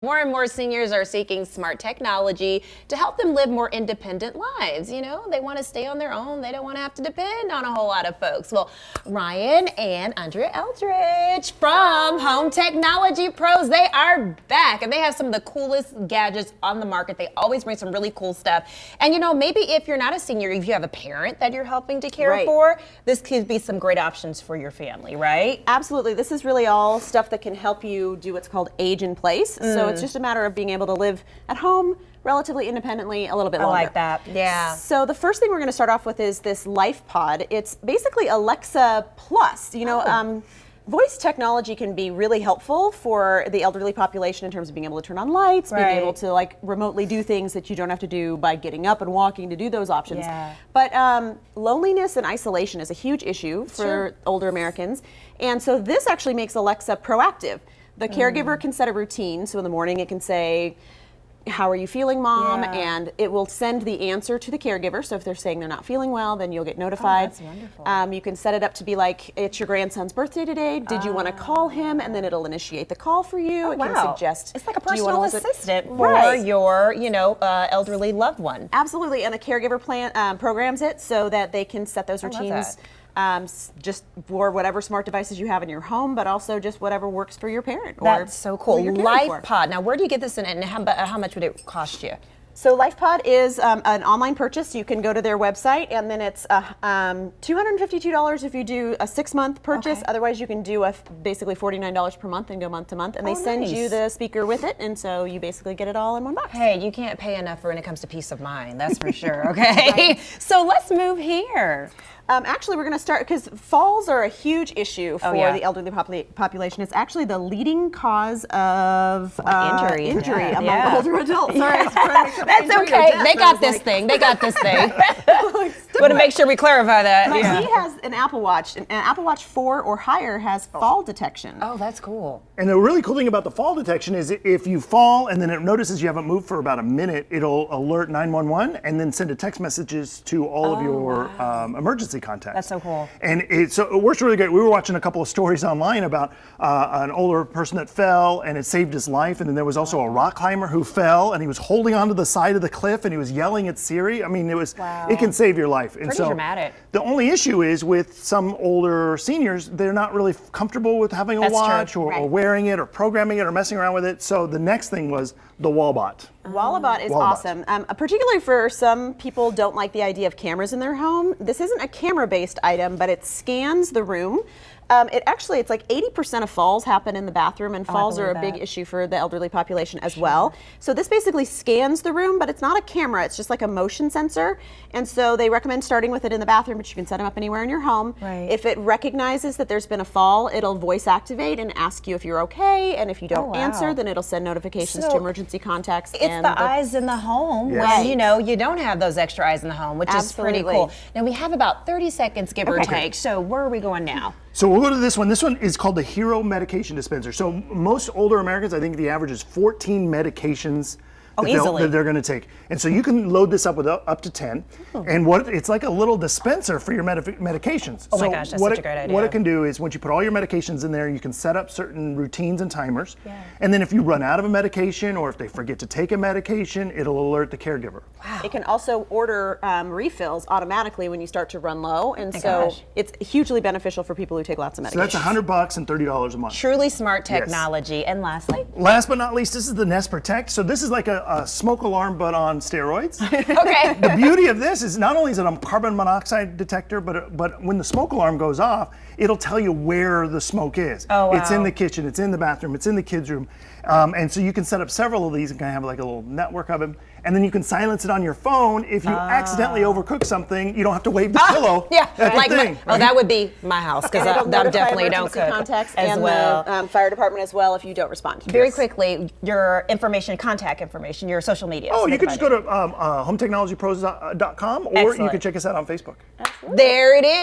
More and more seniors are seeking smart technology to help them live more independent lives. You know, they want to stay on their own. They don't want to have to depend on a whole lot of folks. Well, Ryan and Andrea Eldridge from Home Technology Pros, they are back and they have some of the coolest gadgets on the market. They always bring some really cool stuff. And you know, maybe if you're not a senior, if you have a parent that you're helping to care for, this could be some great options for your family, right? Absolutely. This is really all stuff that can help you do what's called age in place. So it's just a matter of being able to live at home relatively independently a little bit longer. I like that. Yeah. So the first thing we're going to start off with is this Life Pod. It's basically Alexa Plus. You know, voice technology can be really helpful for the elderly population in terms of being able to turn on lights, being able to like remotely do things that you don't have to do by getting up and walking to do those options. Yeah. But loneliness and isolation is a huge issue for older Americans. And so this actually makes Alexa proactive. The caregiver can set a routine. So in the morning it can say, "How are you feeling, Mom?" And it will send the answer to the caregiver. So if they're saying they're not feeling well, then you'll get notified. Oh, that's wonderful. You can set it up to be like, "It's your grandson's birthday today. Did you want to call him?" And then it'll initiate the call for you. It can suggest. It's like a personal assistant for your, elderly loved one. Absolutely. And the caregiver programs it so that they can set those routines. Just for whatever smart devices you have in your home, but also just whatever works for your parent. That's so cool. Life Pod. Now, where do you get this in, and how much would it cost you? So LifePod is an online purchase. You can go to their website, and then it's $252 if you do a 6-month purchase. Otherwise, you can do basically $49 per month and go month to month. And they send you the speaker with it, and so you basically get it all in one box. Hey, you can't pay enough when it comes to peace of mind. That's for sure. Okay. So let's move here. Actually, we're going to start because falls are a huge issue for the elderly population. It's actually the leading cause of injury among older adults. Sorry, that's okay. They got this thing. They got this thing. Want to make sure we clarify that. He has an Apple Watch. An Apple Watch 4 or higher has fall detection. Oh, that's cool. And the really cool thing about the fall detection is if you fall and then it notices you haven't moved for about a minute, it'll alert 911 and then send a text messages to all of your emergency contacts. That's so cool. And it works really great. We were watching a couple of stories online about an older person that fell and it saved his life. And then there was also a rock climber who fell and he was holding onto the side of the cliff and he was yelling at Siri. I mean, it can save your life. And pretty dramatic. The only issue is with some older seniors, they're not really comfortable with having a watch or wearing it or programming it or messing around with it. So the next thing was the Wallbot. Wallabot is awesome, particularly for some people don't like the idea of cameras in their home. This isn't a camera-based item, but it scans the room. It's like 80% of falls happen in the bathroom, and falls are a big issue for the elderly population as well. So this basically scans the room, but it's not a camera, it's just like a motion sensor. And so they recommend starting with it in the bathroom, but you can set them up anywhere in your home. If it recognizes that there's been a fall, it'll voice activate and ask you if you're okay, and if you don't answer, then it'll send notifications to emergency contacts. It's the eyes in the home when you don't have those extra eyes in the home, which is pretty cool. Now we have about 30 seconds, give or take. So where are we going now? So we'll go to this one. This one is called the Hero Medication Dispenser. So most older Americans, I think the average is 14 medications that they're going to take. And so you can load this up with up to 10. And it's like a little dispenser for your medications. Oh my gosh, that's such a great idea. What it can do is once you put all your medications in there, you can set up certain routines and timers. And then if you run out of a medication or if they forget to take a medication, it'll alert the caregiver. Wow. It can also order refills automatically when you start to run low. And it's hugely beneficial for people who take lots of medications. So that's $100 and $30 a month. Truly smart technology. And lastly? Last but not least, this is the Nest Protect. So this is like a smoke alarm, but on steroids. The beauty of this is not only is it a carbon monoxide detector, but when the smoke alarm goes off, it'll tell you where the smoke is. It's in the kitchen, it's in the bathroom, it's in the kids' room. And so you can set up several of these and kind of have like a little network of them. And then you can silence it on your phone. If you accidentally overcook something, you don't have to wave the pillow. That would be my house because I definitely don't cook. Contacts and the fire department as well if you don't respond. Very quickly, your information, contact information, your social media. You can just go to hometechnologypros.com or you can check us out on Facebook. There it is.